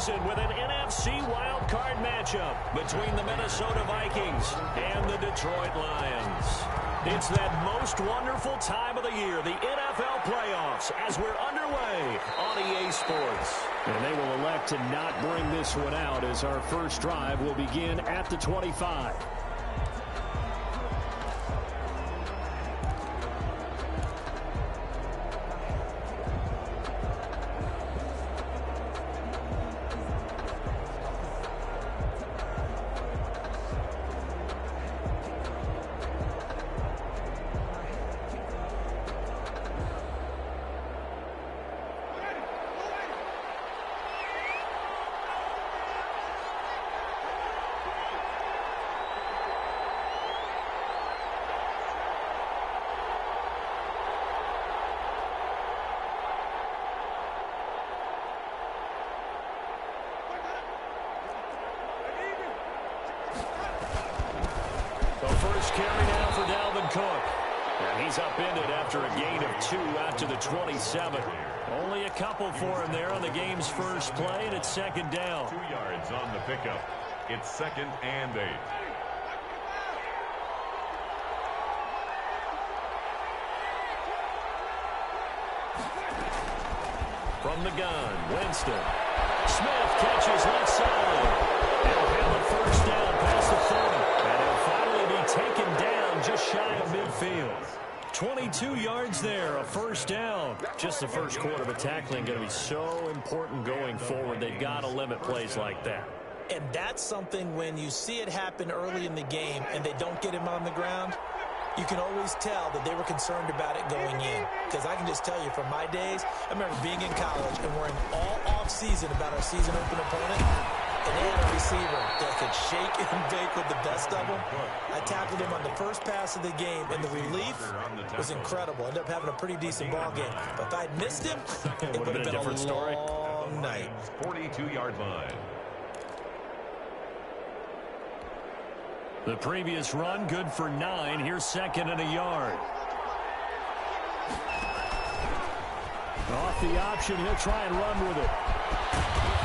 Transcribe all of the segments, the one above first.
season with an NFC Wildcard matchup between the Minnesota Vikings and the Detroit Lions. It's that most wonderful time of the year, the NFL playoffs, as we're underway on EA Sports. And they will elect to not bring this one out as our first drive will begin at the 25. First carry now for Dalvin Cook. And he's upended after a gain of 2 out to the 27. Only a couple for him there on the game's first play, and it's second down. 2 yards on the pickup. It's 2nd and 8. From the gun, Winston. Smith catches left side. He'll have a first down past the 30. And he'll finally be taken down just shy of midfield. 22 yards there, a first down. Just the first quarter, but tackling going to be so important going forward. They've got to limit plays like that. And that's something when you see it happen early in the game and they don't get him on the ground, you can always tell that they were concerned about it going in. Because I can just tell you from my days, I remember being in college and worrying all off-season about our season open opponent. And they had a receiver that could shake and bake with the best of them. I tackled him on the first pass of the game, and the relief was incredible. Ended up having a pretty decent ball game. But if I'd missed him, it would have been a long night. 42-yard line. The previous run, good for 9. Here's 2nd and a yard. Off the option, he'll try and run with it.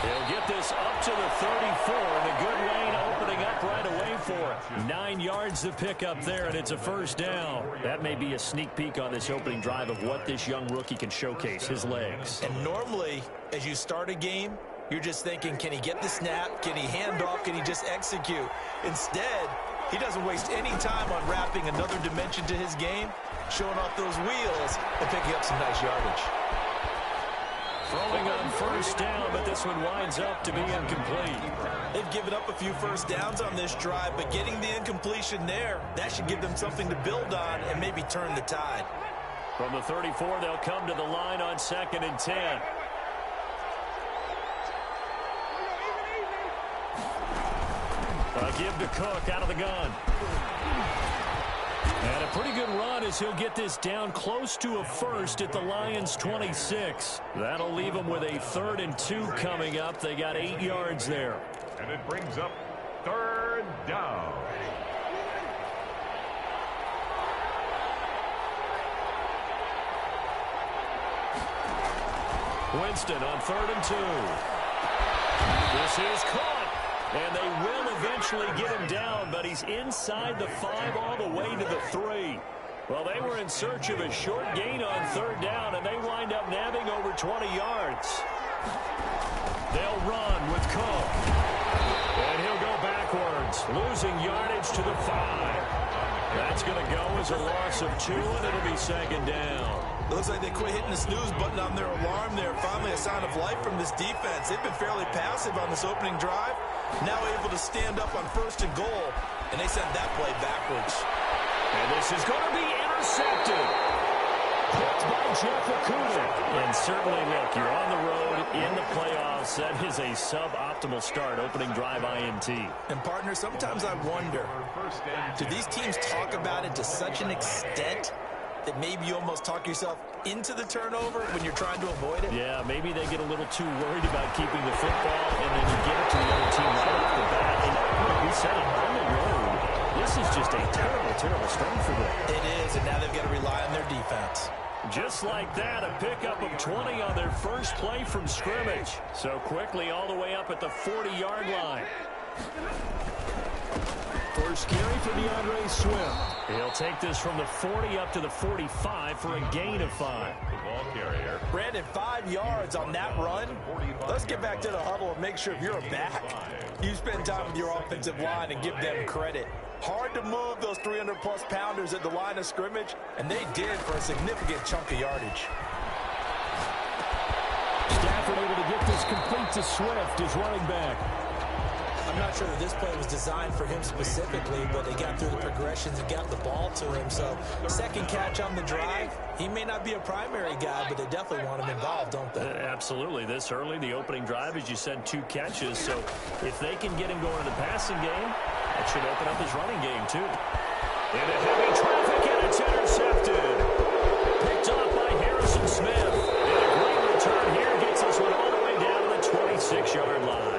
He'll get this up to the 34, and a good lane opening up right away for it. 9 yards to pick up there, and it's a first down. That may be a sneak peek on this opening drive of what this young rookie can showcase, his legs. And normally, as you start a game, you're just thinking, can he get the snap? Can he hand off? Can he just execute? Instead, he doesn't waste any time on wrapping another dimension to his game, showing off those wheels, and picking up some nice yardage. Throwing on first down, but this one winds up to be incomplete. They've given up a few first downs on this drive, but getting the incompletion there, that should give them something to build on and maybe turn the tide. From the 34, they'll come to the line on 2nd and 10. A give to Cook out of the gun. And a pretty good run as he'll get this down close to a first at the Lions' 26. That'll leave them with a 3rd and 2 coming up. They got 8 yards there. And it brings up 3rd down. Winston on 3rd and 2. This is caught. And they will eventually get him down, but he's inside the 5 all the way to the 3. Well, they were in search of a short gain on 3rd down, and they wind up nabbing over 20 yards. They'll run with Cook. And he'll go backwards, losing yardage to the 5. That's going to go as a loss of 2, and it'll be 2nd down. It looks like they quit hitting the snooze button on their alarm there. Finally a sign of life from this defense. They've been fairly passive on this opening drive. Now able to stand up on 1st and goal, and they sent that play backwards. And this is going to be intercepted. Picked by Jeff Okudah. And certainly, look, you're on the road in the playoffs. That is a suboptimal start, opening drive INT. And, partner, sometimes I wonder, do these teams talk about it to such an extent that maybe you almost talk yourself into the turnover when you're trying to avoid it? Yeah, maybe they get a little too worried about keeping the football, and then you give it to the other team right off the bat. And like we said, on the road, this is just a terrible, terrible start for them. It is, and now they've got to rely on their defense. Just like that, a pickup of 20 on their first play from scrimmage. So quickly all the way up at the 40-yard line. First carry for DeAndre Swift. He'll take this from the 40 up to the 45 for a gain of 5. The ball carrier. Brandon, 5 yards on that run. Let's get back to the huddle and make sure if you're a back, you spend time with your offensive line and give them credit. Hard to move those 300-plus pounders at the line of scrimmage, and they did for a significant chunk of yardage. Stafford able to get this complete to Swift, his running back. I'm not sure that this play was designed for him specifically, but they got through the progressions and got the ball to him. So, second catch on the drive. He may not be a primary guy, but they definitely want him involved, don't they? Absolutely. This early, the opening drive, as you said, 2 catches. So, if they can get him going in the passing game, that should open up his running game, too. Into heavy traffic, and it's intercepted. Picked off by Harrison Smith. And a great return here gets this one all the way down to the 26-yard line.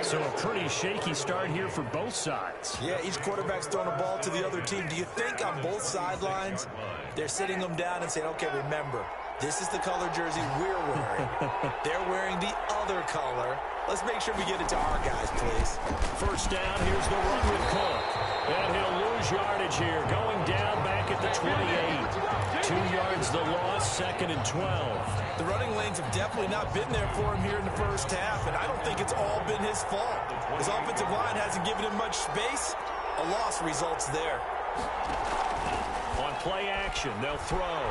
So a pretty shaky start here for both sides. Yeah, each quarterback's throwing a ball to the other team. Do you think on both sidelines they're sitting them down and saying, okay, remember, this is the color jersey we're wearing. They're wearing the other color. Let's make sure we get it to our guys, please. First down, here's the run with Cook. And he'll lose yardage here, going down back at the 28. 2 yards the loss, 2nd and 12. The running lanes have definitely not been there for him here in the first half, and I don't think it's all been his fault. His offensive line hasn't given him much space. A loss results there. On play action, they'll throw.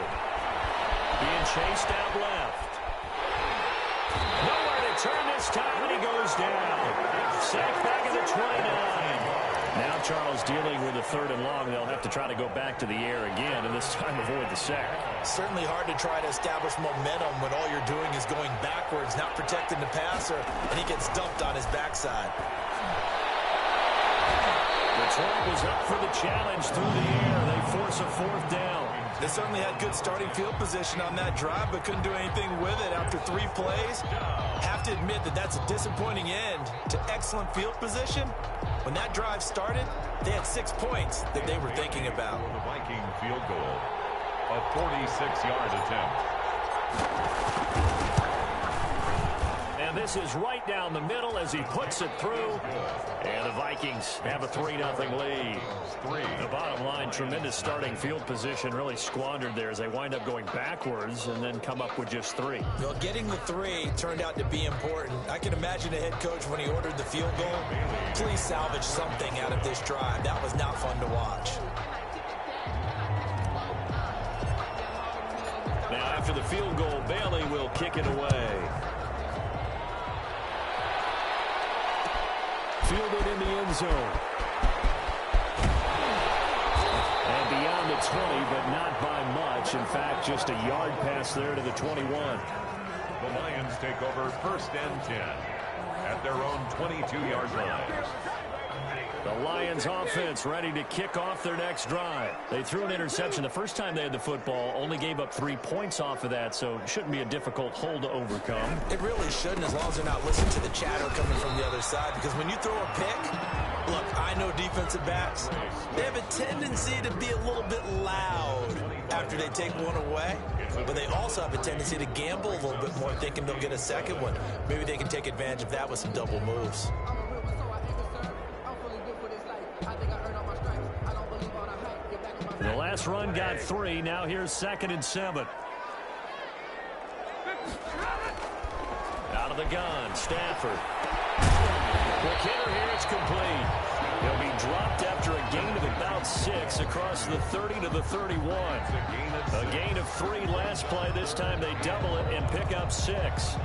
Being chased out left. Nowhere to turn this time, and he goes down. Sacked back at the 29. Now Charles dealing with a 3rd and long. They'll have to try to go back to the air again, and this time avoid the sack. Certainly hard to try to establish momentum when all you're doing is going backwards, not protecting the passer, and he gets dumped on his backside. Detroit was up for the challenge through the air. They force a 4th down. They certainly had good starting field position on that drive, but couldn't do anything with it after 3 plays. Have to admit that that's a disappointing end to excellent field position. When that drive started, they had 6 points that they were thinking about. The Viking field goal, a 46-yard attempt. And this is right down the middle as he puts it through. And the Vikings have a 3-0 lead. The bottom line, tremendous starting field position, really squandered there as they wind up going backwards and then come up with just 3. Well, getting the 3 turned out to be important. I can imagine the head coach when he ordered the field goal. Please salvage something out of this drive. That was not fun to watch. Now after the field goal, Bailey will kick it away. Fielded in the end zone. And beyond the 20, but not by much. In fact, just a yard pass there to the 21. The Lions take over 1st and 10 at their own 22-yard line. The Lions offense ready to kick off their next drive. They threw an interception the first time they had the football, only gave up 3 points off of that, so it shouldn't be a difficult hole to overcome. It really shouldn't, as long as they're not listening to the chatter coming from the other side, because when you throw a pick, look, I know defensive backs, they have a tendency to be a little bit loud after they take one away, but they also have a tendency to gamble a little bit more, thinking they'll get a second one. Maybe they can take advantage of that with some double moves. The last run got 3. Now here's 2nd and 7. Out of the gun, Stafford. Quick hitter here, it's complete. He'll be dropped after a gain of about 6 across the 30 to the 31. A gain of 3 last play. This time they double it and pick up 6.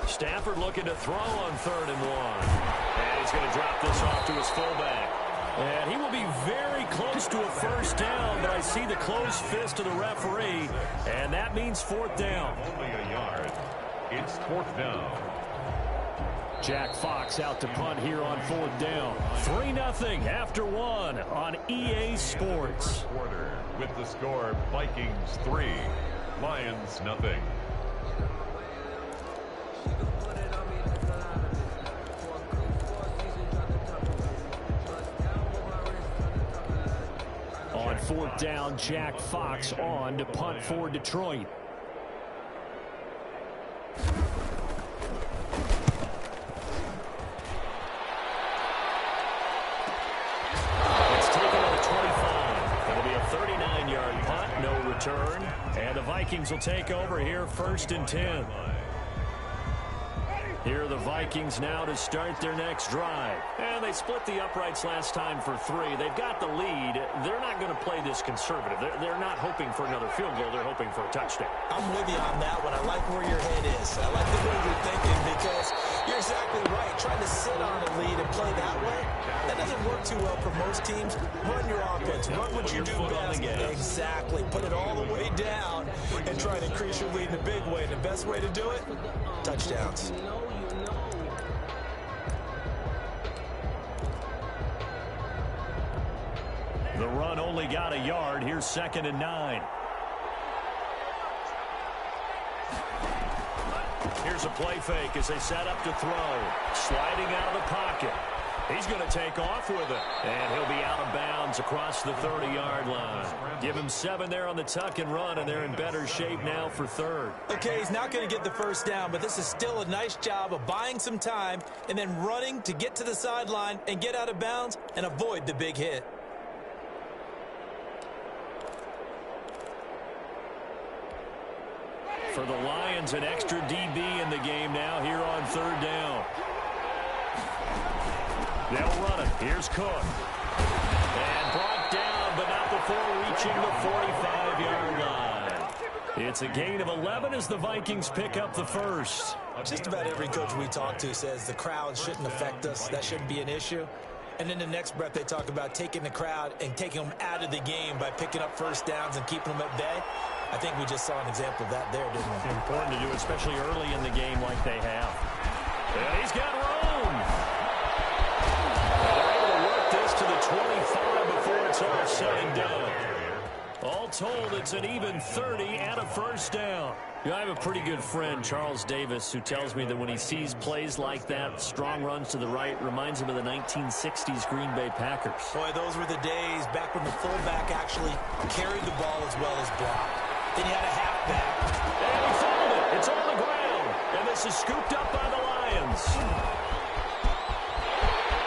Stafford looking to throw on 3rd and 1. And he's going to drop this off to his fullback. And he will be very close to a 1st down, but I see the closed fist of the referee, and that means 4th down. Only a yard. It's 4th down. Jack Fox out to punt here on 4th down. 3-0 after 1 on EA Sports. Quarter with the score Vikings 3, Lions 0. On 4th down, Jack Fox on to punt for Detroit. It's taken on the 25. It'll be a 39-yard punt, no return. And the Vikings will take over here 1st and 10. Here are the Vikings now to start their next drive. And they split the uprights last time for 3. They've got the lead. They're not going to play this conservative. They're not hoping for another field goal. They're hoping for a touchdown. I'm with you on that one. I like where your head is. I like the way you're thinking because you're exactly right. Trying to sit on a lead and play that way, that doesn't work too well for most teams. Run your offense. Run what you do best. Exactly. Put it all the way down and try to increase your lead in a big way. And the best way to do it, touchdowns. The run only got a yard. Here's 2nd and 9. Here's a play fake as they set up to throw. Sliding out of the pocket. He's going to take off with it. And he'll be out of bounds across the 30-yard line. Give him 7 there on the tuck and run, and they're in better shape now for 3rd. Okay, he's not going to get the first down, but this is still a nice job of buying some time and then running to get to the sideline and get out of bounds and avoid the big hit. For the Lions, an extra DB in the game now here on 3rd down. They'll run it. Here's Cook. And brought down, but not before reaching the 45-yard line. It's a gain of 11 as the Vikings pick up the first. Just about every coach we talk to says the crowd shouldn't affect us. That shouldn't be an issue. And in the next breath, they talk about taking the crowd and taking them out of the game by picking up first downs and keeping them at bay. I think we just saw an example of that there, didn't we? Important to do, especially early in the game like they have. And he's got room. They're able to work this to the 25 before it's all said and done. All told, it's an even 30 and a first down. I have a pretty good friend, Charles Davis, who tells me that when he sees plays like that, strong runs to the right, reminds him of the 1960s Green Bay Packers. Boy, those were the days back when the fullback actually carried the ball as well as blocked. Then you had a halfback. And he fouled it. It's on the ground. And this is scooped up by the Lions.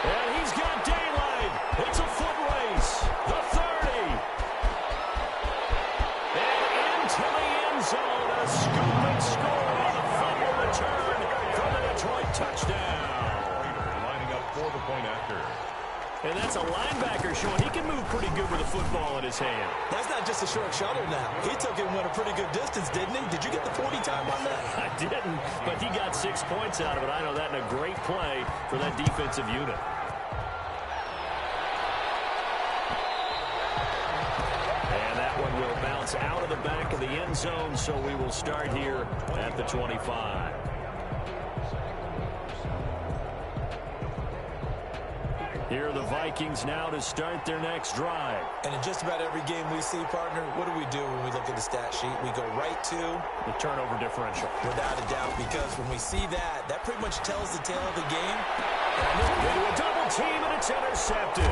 And he's got daylight. It's a foot race. The 30. And into the end zone. A scoop and score on a fumble return from the Detroit touchdown. Lining up for the point after. And that's a linebacker showing he can move pretty good with a football in his hand. That's not just a short shuttle now. He took it and went a pretty good distance, didn't he? Did you get the 40 time on that? I didn't, but he got 6 points out of it. I know that in a great play for that defensive unit. And that one will bounce out of the back of the end zone, so we will start here at the 25. Here are the Vikings now to start their next drive. And in just about every game we see, partner, what do we do when we look at the stat sheet? We go right to the turnover differential. Without a doubt, because when we see that, that pretty much tells the tale of the game. Into a double team, and it's intercepted.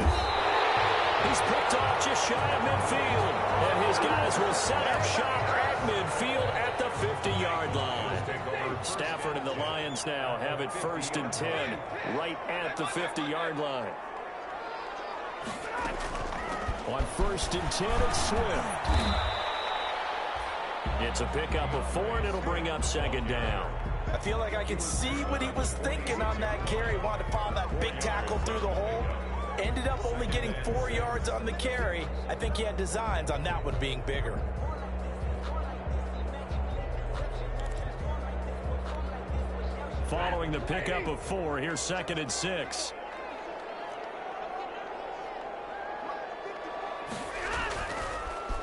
He's picked off just shy of midfield. And his guys will set up shop at midfield at the 50-yard line. Stafford and the Lions now have it 1st and 10 right at the 50-yard line. On 1st and 10, it's Swift. It's a pickup of 4, and it'll bring up 2nd down. I feel like I can see what he was thinking on that carry. Wanted to follow that big tackle through the hole. Ended up only getting 4 yards on the carry. I think he had designs on that one being bigger. Following the pickup of 4, here's 2nd and 6.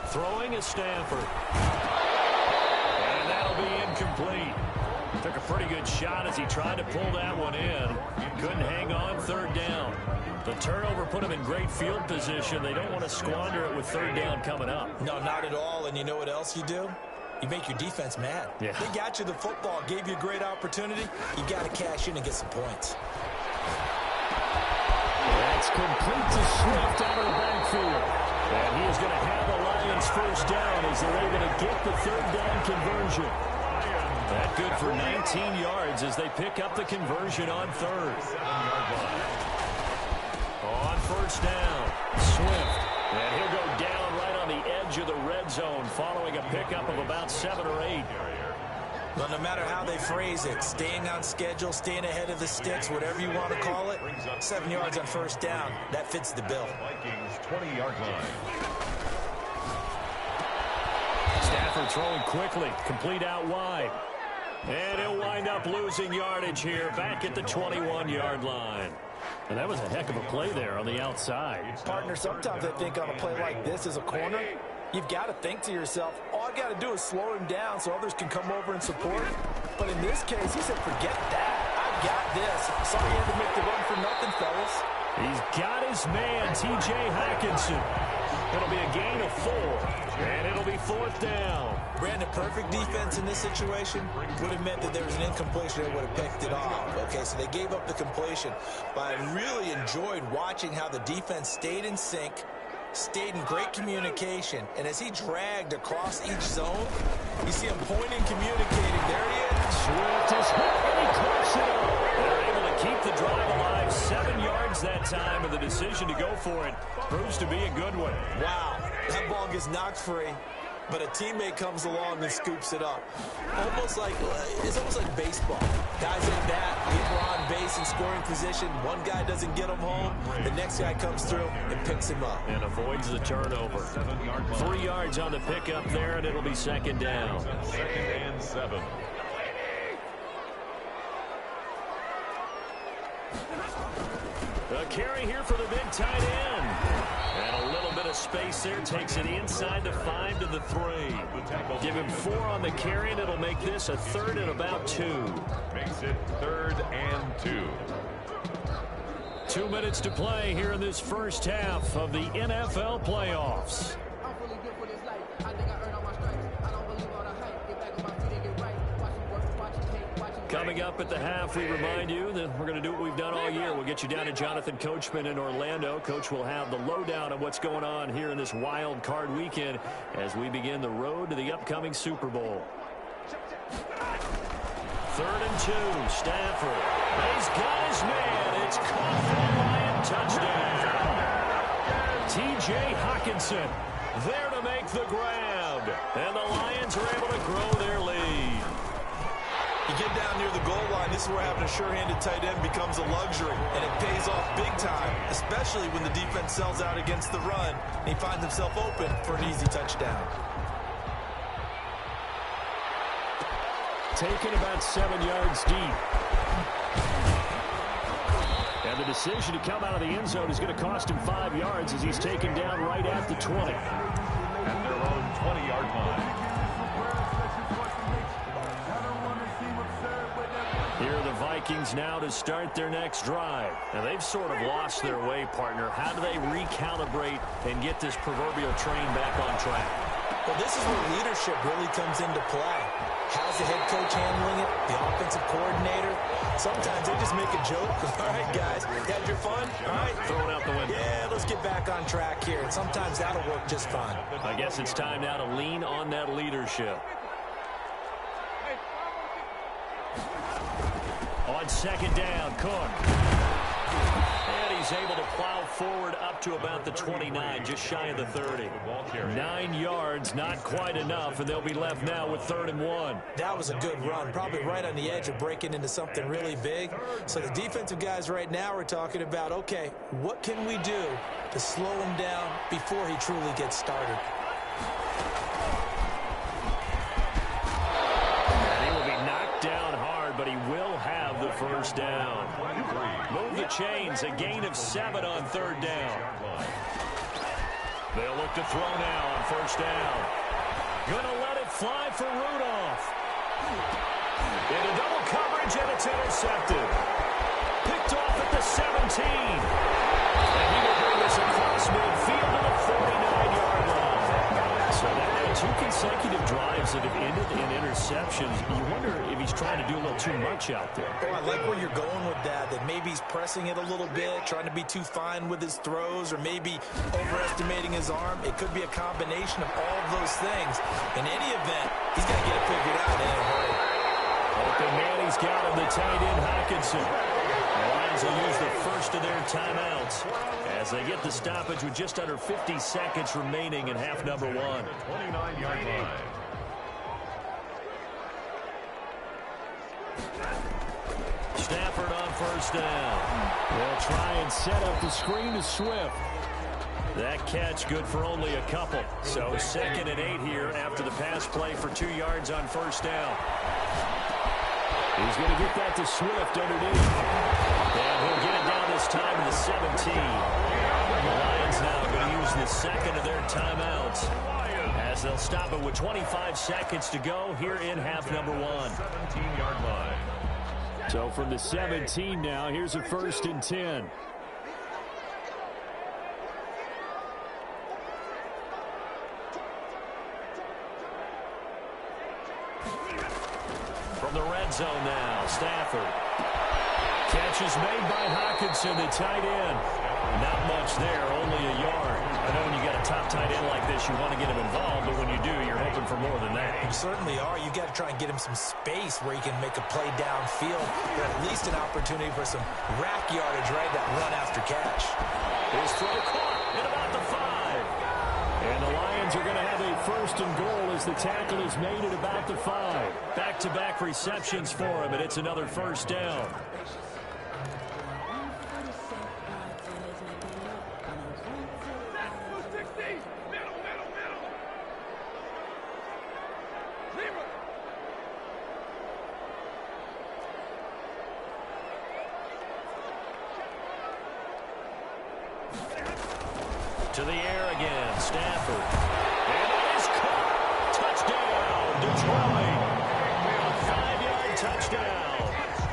Throwing is Stanford. And that'll be incomplete. Took a pretty good shot as he tried to pull that one in. Couldn't hang on, third down. The turnover put him in great field position. They don't want to squander it with third down coming up. No, not at all. And you know what else you do? You make your defense mad. Yeah. They got you the football, gave you a great opportunity. You got to cash in and get some points. That's complete to Swift out of the backfield. And he is going to have the Lions first down as they're able to get the third down conversion. That good for 19 yards as they pick up the conversion on third. On first down, Swift. And he'll go down right on the edge of the red zone following a pickup of about 7 or 8. Well, no matter how they phrase it, staying on schedule, staying ahead of the sticks, whatever you want to call it, 7 yards on first down, that fits the bill. Vikings 20-yard line. Stafford throwing quickly, complete out wide. And he'll wind up losing yardage here back at the 21-yard line. And that was a heck of a play there on the outside. Partner, sometimes I think on a play like this as a corner, you've got to think to yourself, all I've got to do is slow him down so others can come over and support. But in this case, he said, forget that. I've got this. Sorry you had to make the run for nothing, fellas. He's got his man, T.J. Hockenson. It'll be a gain of 4, and it'll be fourth down. Brandon, perfect defense in this situation would have meant that there was an incompletion that would have picked it off. Okay, so they gave up the completion. But I really enjoyed watching how the defense stayed in sync, stayed in great communication, and as he dragged across each zone, you see him pointing, communicating. There he is. Swift is hit, and he clips it up. They're able to keep the drive alive. 7 yards that time, and the decision to go for it proves to be a good one. Wow, that ball gets knocked free, but a teammate comes along and scoops it up. It's almost like baseball. Guys at bat, people are on base in scoring position. One guy doesn't get him home. The next guy comes through and picks him up. And avoids the turnover. 3 yards on the pickup there, and it'll be second down. 2nd and 7. A carry here for the big tight end. And a little bit of space there. Takes it inside the 5 to the 3. Give him 4 on the carry, and it'll make this a 3rd and about 2. Makes it 3rd and 2. 2 minutes to play here in this first half of the NFL playoffs. Coming up at the half, we remind you that we're going to do what we've done all year. We'll get you down to Jonathan Coachman in Orlando. Coach will have the lowdown on what's going on here in this wild card weekend as we begin the road to the upcoming Super Bowl. 3rd and 2, Stafford. He's got his man. It's caught for a Lion touchdown. T.J. Hockenson there to make the grab. And the Lions are able to grow their lead. You get down near the goal line, this is where having a sure-handed tight end becomes a luxury, and it pays off big time, especially when the defense sells out against the run, and he finds himself open for an easy touchdown. Taken about 7 yards deep. And the decision to come out of the end zone is going to cost him 5 yards as he's taken down right at the 20. At their own 20-yard line. Here are the Vikings now to start their next drive. And they've sort of lost their way, partner. How do they recalibrate and get this proverbial train back on track? Well, this is where leadership really comes into play. How's the head coach handling it? The offensive coordinator? Sometimes they just make a joke. All right, guys, you had your fun? All right. Throw it out the window. Yeah, let's get back on track here. And sometimes that'll work just fine. I guess it's time now to lean on that leadership. On second down, Cook. And he's able to plow forward up to about the 29, just shy of the 30. 9 yards, not quite enough, and they'll be left now with 3rd and 1. That was a good run, probably right on the edge of breaking into something really big. So the defensive guys right now are talking about, okay, what can we do to slow him down before he truly gets started? And he will be knocked down hard, but he will have the first down. Move the chains, a gain of 7 on 3rd down. They'll look to throw now on first down. Gonna let it fly for Rudolph. Into coverage, and it's intercepted. Picked off at the 17. And he will bring us across midfield to the 49-yard line. So now 2 consecutive drives that have ended in interceptions. You wonder if he's trying to do a little too much out there. Oh, I like where you're going with that maybe he's pressing it a little bit, trying to be too fine with his throws, or maybe overestimating his arm. It could be a combination of all of those things. In any event, he's got to get it figured out in a hurry. Open man, he's got him, the tight end, Hockenson. The Lions will use the first of their timeouts as they get the stoppage with just under 50 seconds remaining in half number 1. 29-yard line. Stafford on first down. They'll try and set up the screen to Swift. That catch good for only a couple. So 2nd and 8 here after the pass play for 2 yards on first down. He's going to get that to Swift underneath. And he'll get it down this time to the 17. The Lions now going to use the second of their timeouts as they'll stop it with 25 seconds to go here in half number 1. 17-yard line. So from the 17 now, here's a 1st and 10. From the red zone now, Stafford. Catch is made by Hockenson, the tight end. Not much there, only a yard. I know when you got a top tight end like this, you want to get him involved, but when you do, you're hoping for more than that. You certainly are. You got to try and get him some space where he can make a play downfield, or at least an opportunity for some rack yardage, right? That run after catch. His throw caught at about the 5. And the Lions are going to have a 1st and goal as the tackle is made at about the 5. Back-to-back receptions for him, and it's another 1st down. To the air again, Stafford. And it is caught. Touchdown, Detroit. A 5-yard touchdown.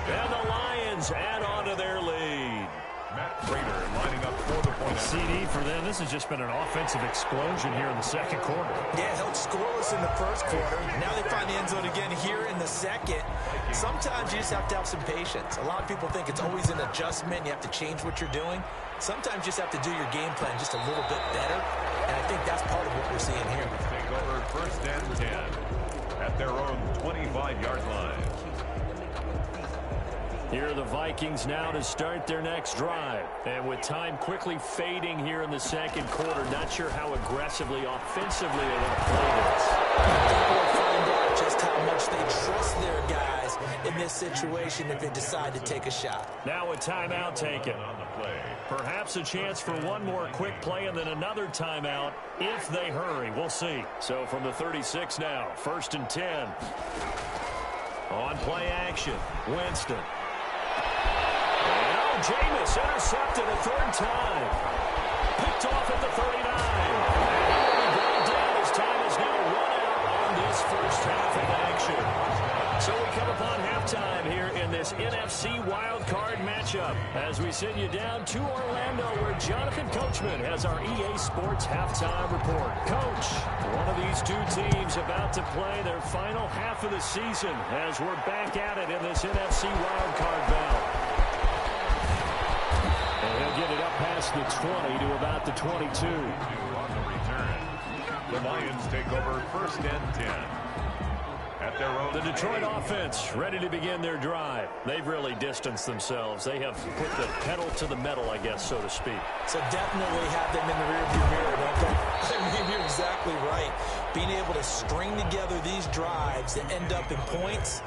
And the Lions add on to their lead. Matt Prater lining up for the point. CD for them. This has just been an offensive explosion here in the 2nd quarter. Yeah, held scoreless in the 1st quarter. Now they find the end zone again here in the 2nd. Sometimes you just have to have some patience. A lot of people think it's always an adjustment. You have to change what you're doing. Sometimes you just have to do your game plan just a little bit better, and I think that's part of what we're seeing here. Take over 1st and 10 at their own 25-yard line. Here are the Vikings now to start their next drive. And with time quickly fading here in the 2nd quarter, not sure how aggressively, offensively they want to play this. We'll find out just how much they trust their guys in this situation if they decide to take a shot. Now a timeout taken. On the play. Perhaps a chance for one more quick play and then another timeout if they hurry. We'll see. So from the 36 now, 1st and 10. On play action, Winston. And Jameis intercepted a 3rd time. Picked off at the 39. And he brought down. His time is now run out on this 1st half of action. So we come upon halftime here in this NFC Wildcard matchup as we send you down to Orlando where Jonathan Coachman has our EA Sports halftime report. Coach, one of these 2 teams about to play their final half of the season as we're back at it in this NFC Wildcard bout. And he'll get it up past the 20 to about the 22. On the return, the Lions take over 1st and 10. At their own. The Detroit offense ready to begin their drive. They've really distanced themselves. They have put the pedal to the metal, I guess, so to speak. So definitely have them in the rearview mirror, don't they? I mean, you're exactly right. Being able to string together these drives that end up in points,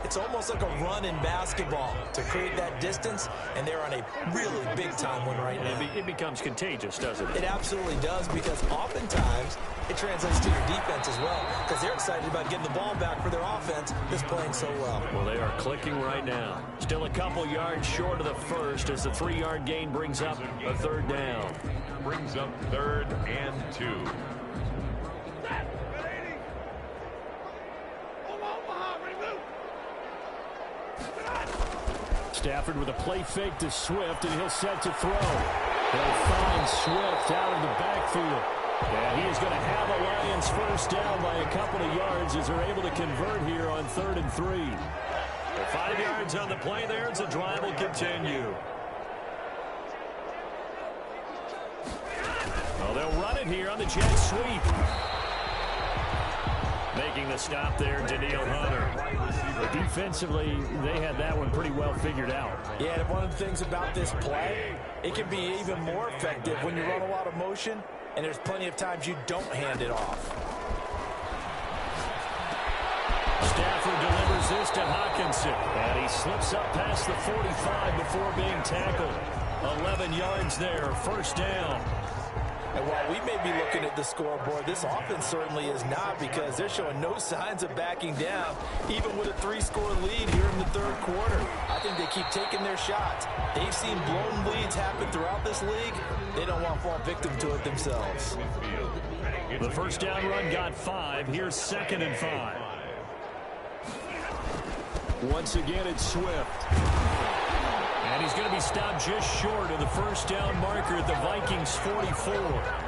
it's almost like a run in basketball to create that distance, and they're on a really big-time one right now. It becomes contagious, doesn't it? It absolutely does, because oftentimes it translates to your defense as well, because they're excited about getting the ball back for their offense that's playing so well. Well, they are clicking right now. Still a couple yards short of the 1st as the 3-yard gain brings up a 3rd down. Brings up 3rd and 2. Stafford with a play fake to Swift, and he'll set to throw. They'll find Swift out of the backfield. And he is going to have a Lions first down by a couple of yards as they're able to convert here on 3rd and 3. 5 yards on the play there as the drive will continue. Well, they'll run it here on the jet sweep. Making the stop there, Danielle Hunter. But defensively, they had that one pretty well figured out. Yeah, and one of the things about this play, it can be even more effective when you run a lot of motion, and there's plenty of times you don't hand it off. Stafford delivers this to Hockenson. And he slips up past the 45 before being tackled. 11 yards there, first down. And while we may be looking at the scoreboard, this offense certainly is not, because they're showing no signs of backing down, even with a 3-score lead here in the 3rd quarter. I think they keep taking their shots. They've seen blown leads happen throughout this league. They don't want to fall victim to it themselves. The first down run got 5. Here's 2nd and 5. Once again, it's Swift. And he's going to be stopped just short of the first down marker at the Vikings 44.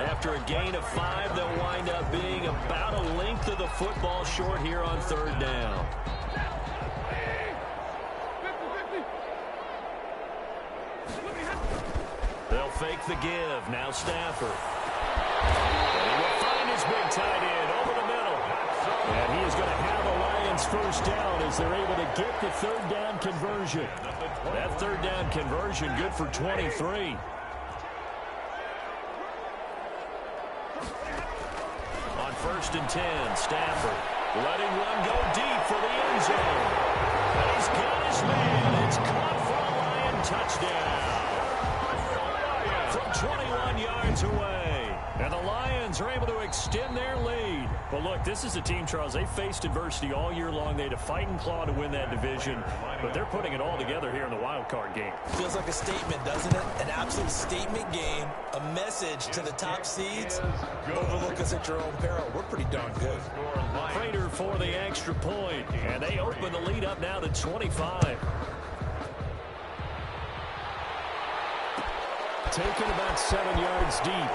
After a gain of 5, they'll wind up being about a length of the football short here on 3rd down. They'll fake the give. Now Stafford. And he will find his big tight end over the middle. And he is going to have a Lions first down as they're able to get the 3rd down conversion. That 3rd down conversion good for 23. On 1st and 10, Stafford letting one go deep for the end zone. And he's got his man. It's caught for a Lion touchdown. From 21 yards away. And the Lions are able to extend their lead. But look, this is a team, Charles, they faced adversity all year long. They had to fight and claw to win that division. But they're putting it all together here in the wild card game. Feels like a statement, doesn't it? An absolute statement game. A message to the top seeds. Overlook us at your own peril. We're pretty darn good. Prater for the extra point. And they open the lead up now to 25. Taken about 7 yards deep.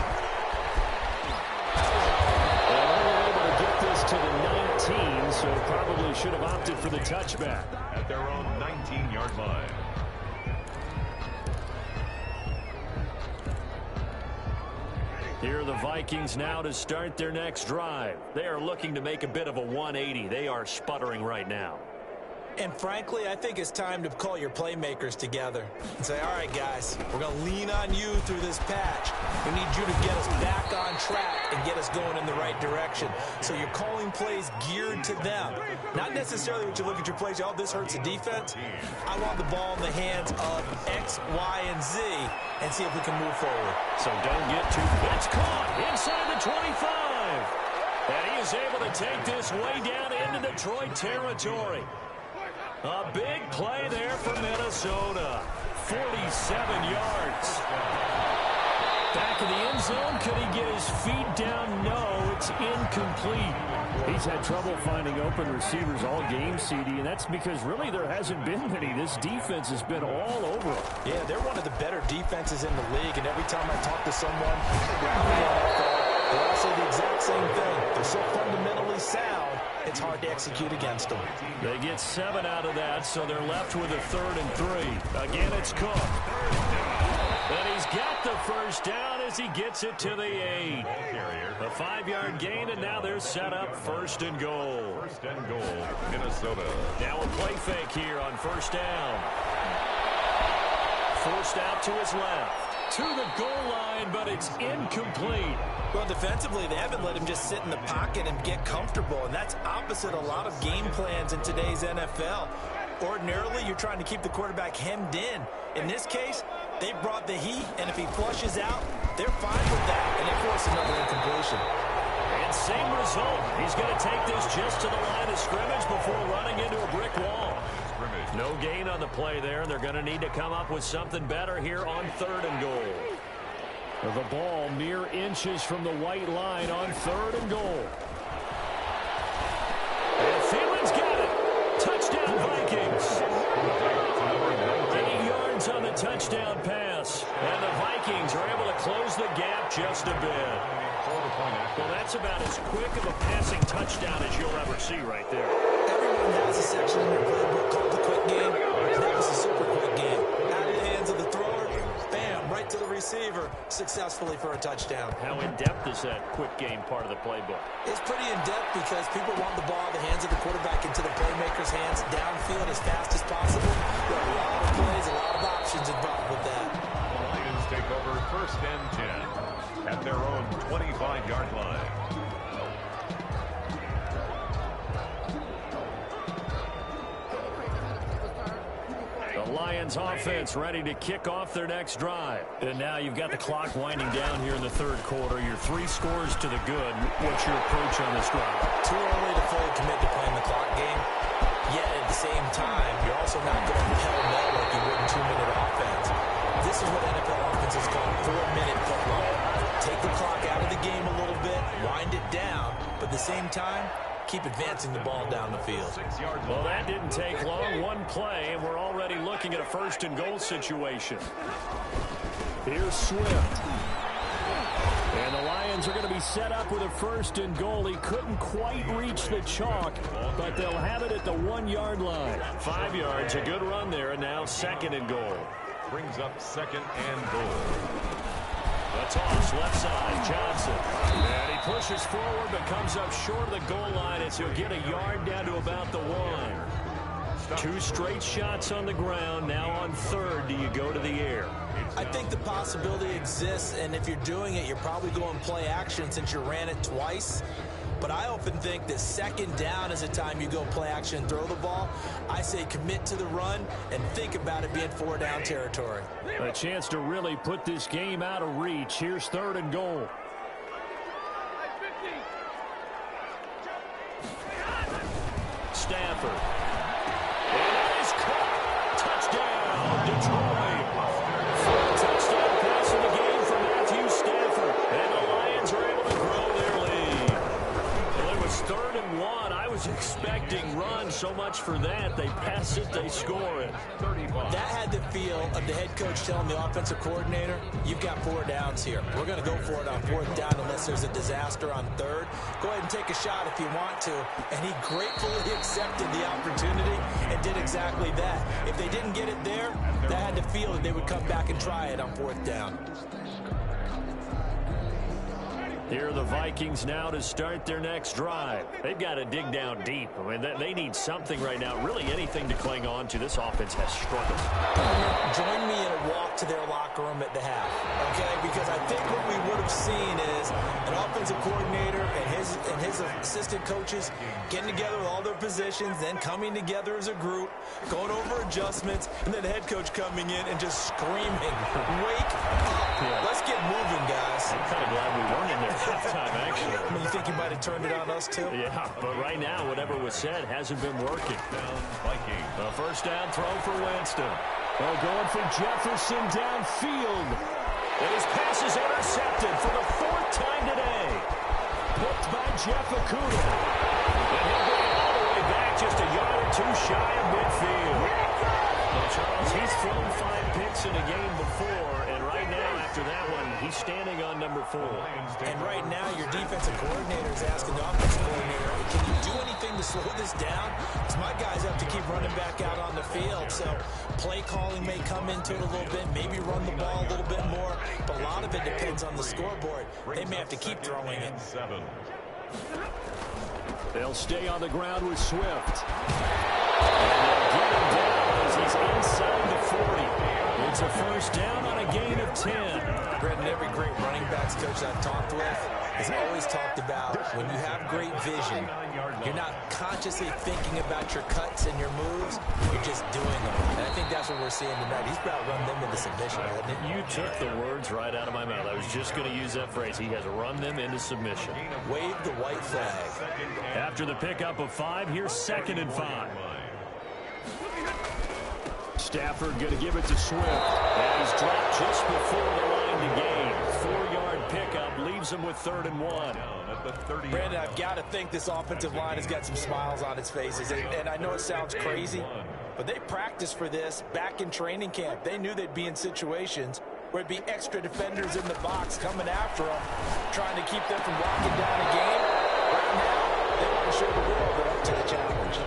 To the 19, so probably should have opted for the touchback. At their own 19-yard line. Here are the Vikings now to start their next drive. They are looking to make a bit of a 180. They are sputtering right now. And frankly, I think it's time to call your playmakers together and say, all right, guys, we're going to lean on you through this patch. We need you to get us back on track and get us going in the right direction. So you're calling plays geared to them. Not necessarily what you look at your plays, oh, this hurts the defense. I want the ball in the hands of X, Y, and Z and see if we can move forward. So don't get too... It's caught inside the 25. And he is able to take this way down into Detroit territory. A big play there for Minnesota. 47 yards. Back in the end zone. Could he get his feet down? No, it's incomplete. He's had trouble finding open receivers all game, CD, and that's because really there hasn't been many. This defense has been all over him. Yeah, they're one of the better defenses in the league, and every time I talk to someone, they all say the exact same thing. They're so fundamentally sound, it's hard to execute against them. They get 7 out of that, so they're left with a 3rd and 3. Again, it's Cook. And he's got the first down as he gets it to the 8. A 5-yard gain, and now they're set up 1st and goal. 1st and goal, Minnesota. Now a play fake here on 1st down. Forced out to his left. To the goal line, but it's incomplete. Well, defensively, they haven't let him just sit in the pocket and get comfortable, and that's opposite a lot of game plans in today's NFL. Ordinarily, you're trying to keep the quarterback hemmed in. In this case, they brought the heat, and if he flushes out, they're fine with that, and they force another incompletion. And same result. He's going to take this just to the line of scrimmage before running into a brick wall. No gain on the play there. They're going to need to come up with something better here on 3rd and goal. The ball mere inches from the white line on 3rd and goal. And Thielman's got it. Touchdown, Vikings. touchdown pass. And the Vikings are able to close the gap just a bit. Well, that's about as quick of a passing touchdown as you'll ever see right there. Everyone has a section in their playbook called the quick game. That was a super quick game. Out of the hands of the thrower, bam, right to the receiver, successfully for a touchdown. How in-depth is that quick game part of the playbook? It's pretty in-depth because people want the ball in the hands of the quarterback into the playmaker's hands downfield as fast as possible. There are a lot of plays, a lot of options involved with that. The Lions take over 1st and 10 at their own 25-yard line. The Lions offense ready to kick off their next drive. And now you've got the clock winding down here in the 3rd quarter. You're 3 scores to the good. What's your approach on this drive? Too early to fully commit to playing the clock game. Yet at the same time, you're also not going hell-no like you would in 2-minute offense. This is what NFL offenses call 4-minute football. Take the clock out of the game a little bit, wind it down, but at the same time, keep advancing the ball down the field. Well, that didn't take long. One play, and we're already looking at a 1st and goal situation. Here's Swift. And the Lions are going to be set up with a 1st and goal. He couldn't quite reach the chalk, but they'll have it at the 1-yard line. 5 yards, a good run there, and now 2nd and goal. Brings up 2nd and goal. A toss, left side, Johnson. And he pushes forward, but comes up short of the goal line as he'll get a yard down to about the 1. 2 straight shots on the ground. Now on 3rd, do you go to the air? I think the possibility exists, and if you're doing it, you're probably going play action since you ran it twice. But I often think that 2nd down is the time you go play action and throw the ball. I say commit to the run and think about it being 4-down territory. A chance to really put this game out of reach. Here's 3rd and goal. Stafford. And that is caught. Touchdown, Detroit. 4th touchdown pass in the game for Matthew Stafford. And the Lions are able to grow their lead. Well, it was 3rd and 1. I was expecting run so much for that. They pass it, they score it. That had the feel of the head coach telling the offensive coordinator, you've got 4 downs here. We're going to go for it on 4th down unless there's a disaster on 3rd. Go ahead and take a shot if you want to. And he gratefully accepted the opportunity and did exactly that. If they didn't get it there, that had the feel that they would come back and try it on 4th down. Here are the Vikings now to start their next drive. They've got to dig down deep. I mean, they need something right now, really anything to cling on to. This offense has struggled. Join me in a walk to their locker room at the half, okay? Because I think what we would have seen is an offensive coordinator and his assistant coaches getting together with all their positions, then coming together as a group, going over adjustments, and then the head coach coming in and just screaming, wake up. Yeah. Let's get moving, guys. I'm kind of glad we weren't in there halftime, actually. I mean, you think you might have turned it on us, too? Yeah, but right now, whatever was said hasn't been working. A 1st down throw for Winston. They're going for Jefferson downfield. And his pass is intercepted for the 4th time today. Picked by Jeff Okudah. And he'll bring it all the way back just a yard or 2 shy of midfield. Well, Charles, he's thrown 5 picks in a game before, and right now, after that one, he's standing on number 4. And right now, your defensive coordinator is asking the offensive coordinator, can you do anything to slow this down? Because my guys have to keep running back out on the field. So play calling may come into it a little bit, maybe run the ball a little bit more. But a lot of it depends on the scoreboard. They may have to keep throwing it. They'll stay on the ground with Swift. And they'll get him down as he's inside the 40. It's a 1st down on a gain of 10. Brendan, every great running backs coach I've talked with has always talked about when you have great vision, you're not consciously thinking about your cuts and your moves, you're just doing them. And I think that's what we're seeing tonight. He's about to run them into submission, hasn't he? You took the words right out of my mouth. I was just going to use that phrase. He has run them into submission. Wave the white flag. After the pickup of 5, here's 2nd and 5. Stafford going to give it to Swift. And he's dropped just before the line to gain. 4-yard pickup leaves him with 3rd and 1. Brandon, I've got to think this offensive line has got some smiles on its faces. And I know it sounds crazy, but they practiced for this back in training camp. They knew they'd be in situations where it'd be extra defenders in the box coming after them, trying to keep them from locking down a game. Right now, they want to show the world they're up to the challenge.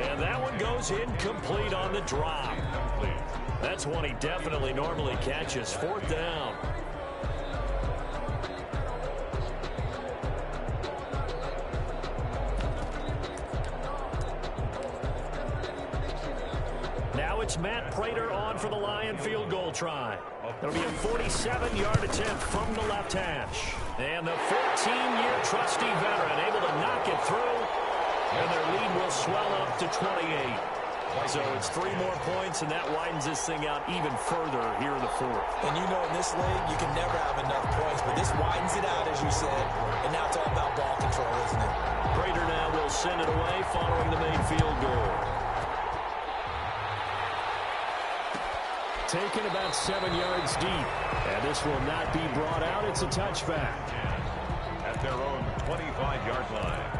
And that one goes incomplete on the drop. That's one he definitely normally catches. 4th down. Now it's Matt Prater on for the Lion field goal try. It'll be a 47-yard attempt from the left hash. And the 14-year trusty veteran able to knock it through. And their lead will swell up to 28. So it's 3 more points, and that widens this thing out even further here in the 4th. And you know in this league, you can never have enough points, but this widens it out, as you said. And now it's all about ball control, isn't it? Prater now will send it away following the made field goal. Taken about 7 yards deep. And this will not be brought out. It's a touchback. At their own 25-yard line.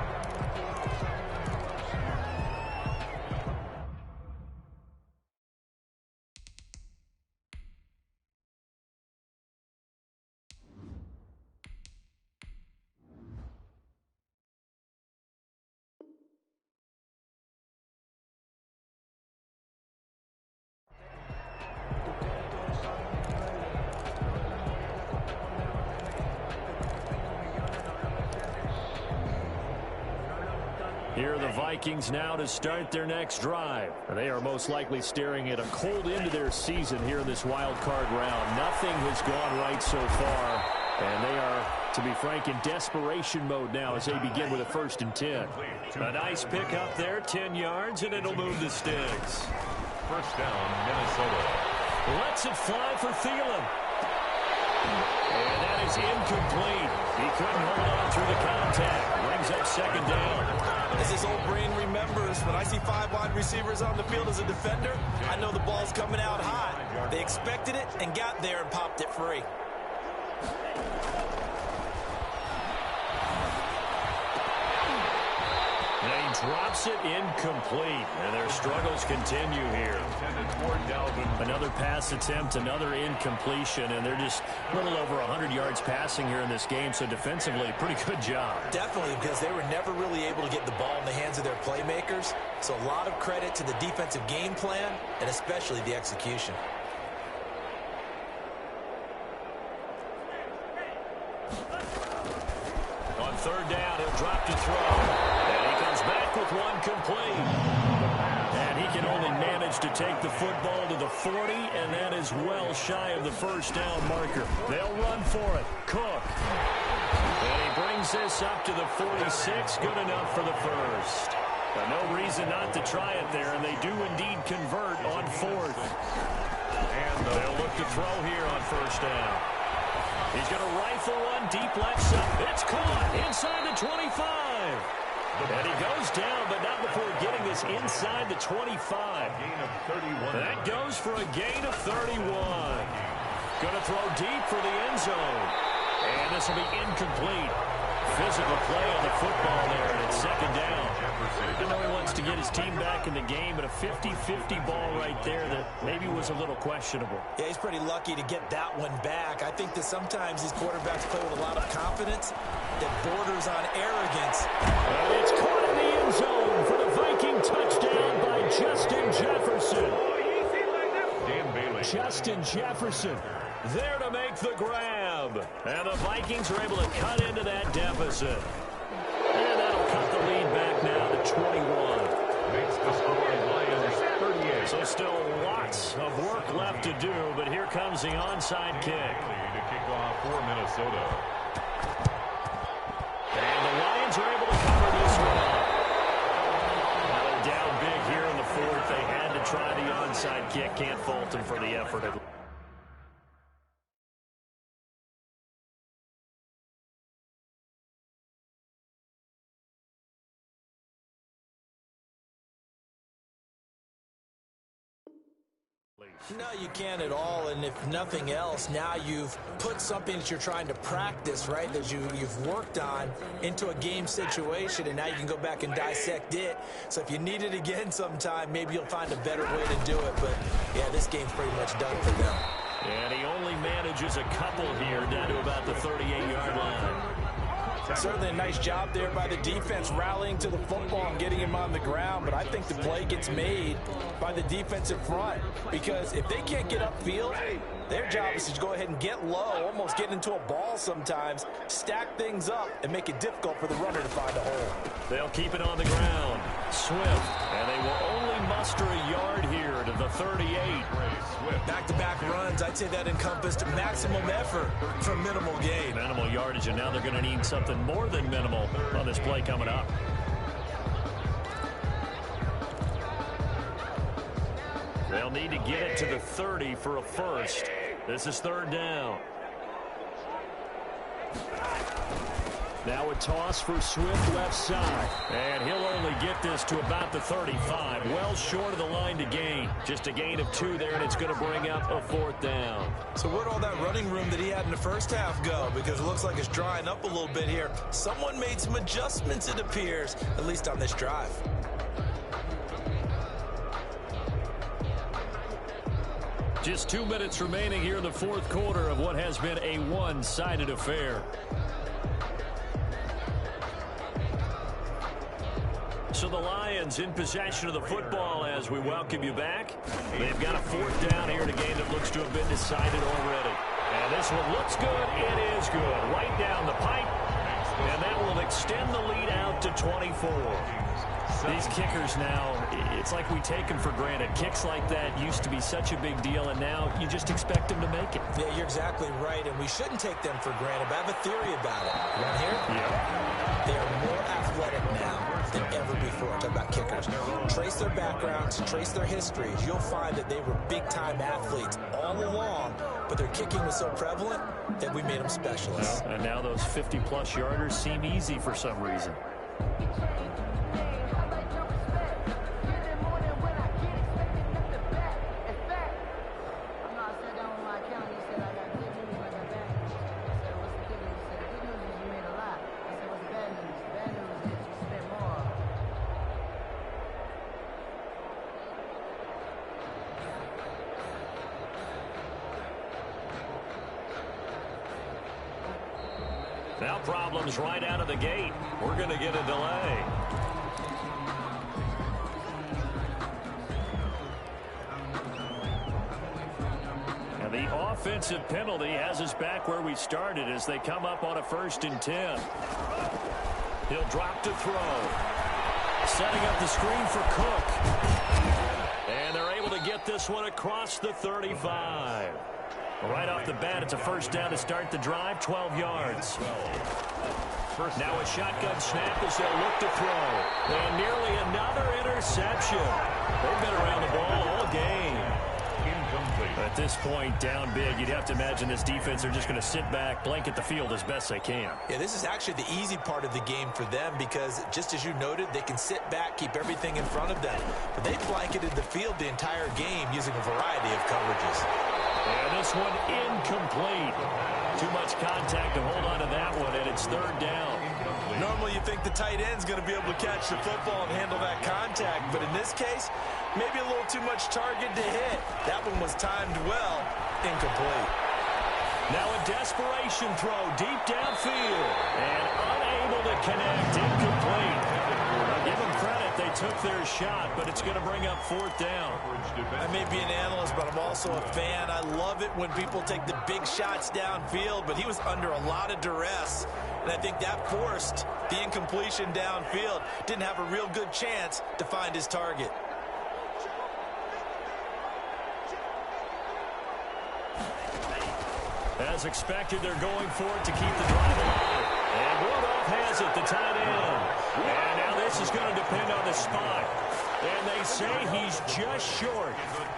Here are the Vikings now to start their next drive. And they are most likely staring at a cold end to their season here in this wild card round. Nothing has gone right so far. And they are, to be frank, in desperation mode now as they begin with a 1st and 10. A nice pick up there, 10 yards, and it'll move the sticks. 1st down, Minnesota. Lets it fly for Thielen. And that is incomplete. He couldn't hold on through the contact. Brings up 2nd down. As this old brain remembers, when I see 5 wide receivers on the field as a defender, I know the ball's coming out high. They expected it and got there and popped it free. And he drops it incomplete. And their struggles continue here. Another pass attempt, another incompletion, and they're just a little over 100 yards passing here in this game, so defensively, pretty good job. Definitely, because they were never really able to get the ball in the hands of their playmakers, so a lot of credit to the defensive game plan, and especially the execution. On 3rd down, he'll drop to throw, and he comes back with one complete. And he can only manage to take the football to the 40, and that is well shy of the 1st down marker. They'll run for it. Cook. And he brings this up to the 46. Good enough for the 1st. But no reason not to try it there, and they do indeed convert on 4th. And they'll look to throw here on 1st down. He's going to rifle one deep left side. It's caught inside the 25. And he goes down, but not before getting this inside the 25. Gain of 31. That goes for a gain of 31. Going to throw deep for the end zone. And this will be incomplete. Physical play on the football there, and it's 2nd down. I know he wants to get his team back in the game, but a 50-50 ball right there that maybe was a little questionable. Yeah, he's pretty lucky to get that one back. I think that sometimes these quarterbacks play with a lot of confidence that borders on arrogance. And it's caught in the end zone for the Viking touchdown by Justin Jefferson. Dan Bailey. Justin Jefferson there to make the grab. And the Vikings are able to cut into that deficit. And that'll cut the lead back now to 21. Makes the score Lions 38. So still lots of work left to do, but here comes the onside kick. To kick off for Minnesota. And the Lions are able to cover this one up. Now they're down big here in the 4th. They had to try the onside kick. Can't fault them for the effort. No, you can't at all, and if nothing else, now you've put something that you're trying to practice, right, that you've worked on into a game situation, and now you can go back and dissect it. So if you need it again sometime, maybe you'll find a better way to do it. But, yeah, this game's pretty much done for them. And he only manages a couple here down to about the 38-yard line. Certainly a nice job there by the defense rallying to the football and getting him on the ground, but I think the play gets made by the defensive front because if they can't get upfield, their job is to go ahead and get low, almost get into a ball sometimes, stack things up, and make it difficult for the runner to find a hole. They'll keep it on the ground. Swift, and they will only muster a yard here to the 38. Back-to-back runs, I'd say that encompassed maximum effort for minimal gain. Minimal yardage, and now they're going to need something more than minimal on this play coming up. They'll need to get it to the 30 for a first. This is third down. Now a toss for Swift left side. And he'll only get this to about the 35. Well short of the line to gain. Just a gain of 2 there, and it's going to bring up a fourth down. So where'd all that running room that he had in the first half go? Because it looks like it's drying up a little bit here. Someone made some adjustments, it appears, at least on this drive. Just 2 minutes remaining here in the fourth quarter of what has been a one-sided affair. So the Lions in possession of the football as we welcome you back. They've got a fourth down here in a game that looks to have been decided already. And this one looks good. It is good. Right down the pipe. And that will extend the lead out to 24. These kickers now, it's like we take them for granted. Kicks like that used to be such a big deal, and now you just expect them to make it. Yeah, you're exactly right, and we shouldn't take them for granted, but I have a theory about it. You want to hear it? Yeah. They are more athletic now than ever before. Talk about kickers. Trace their backgrounds, trace their histories. You'll find that they were big-time athletes all along, but their kicking was so prevalent that we made them specialists. Well, and now those 50-plus yarders seem easy for some reason. Now problems right out of the gate. We're going to get a delay. And the offensive penalty has us back where we started as they come up on a 1st and 10. He'll drop to throw. Setting up the screen for Cook. And they're able to get this one across the 35. Right off the bat, it's a first down to start the drive, 12 yards. Now a shotgun snap as they'll look to throw. And nearly another interception. They've been around the ball all game. At this point, down big, you'd have to imagine this defense are just going to sit back, blanket the field as best they can. Yeah, this is actually the easy part of the game for them because, just as you noted, they can sit back, keep everything in front of them. But they blanketed the field the entire game using a variety of coverages. And this one incomplete. Too much contact to hold on to that one, and it's third down. Normally you think the tight end's going to be able to catch the football and handle that contact, but in this case, maybe a little too much target to hit. That one was timed well, incomplete. Now a desperation throw deep downfield, and unable to connect, incomplete. Now give them credit, they took their shot, but it's going to bring up fourth down. I may be an analyst, but I'm also a fan. I love it when people take the big shots downfield, but he was under a lot of duress, and I think that forced the incompletion downfield. Didn't have a real good chance to find his target. As expected, they're going for it to keep the drive alive. And Rudolph has it, the tight end. And now this is going to depend on the spot. And they say he's just short.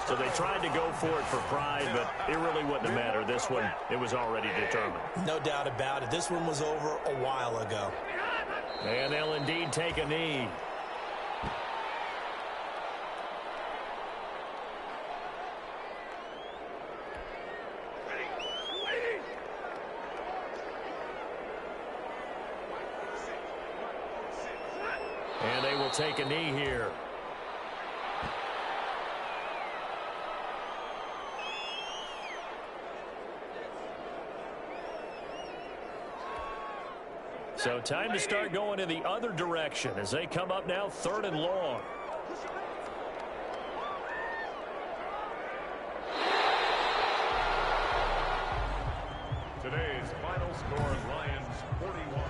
So they tried to go for it for pride, but it really wouldn't have mattered. This one, it was already determined. No doubt about it. This one was over a while ago. And they'll indeed take a knee. take a knee here. So time to start going in the other direction as they come up now 3rd and long. Today's final score, Lions 41,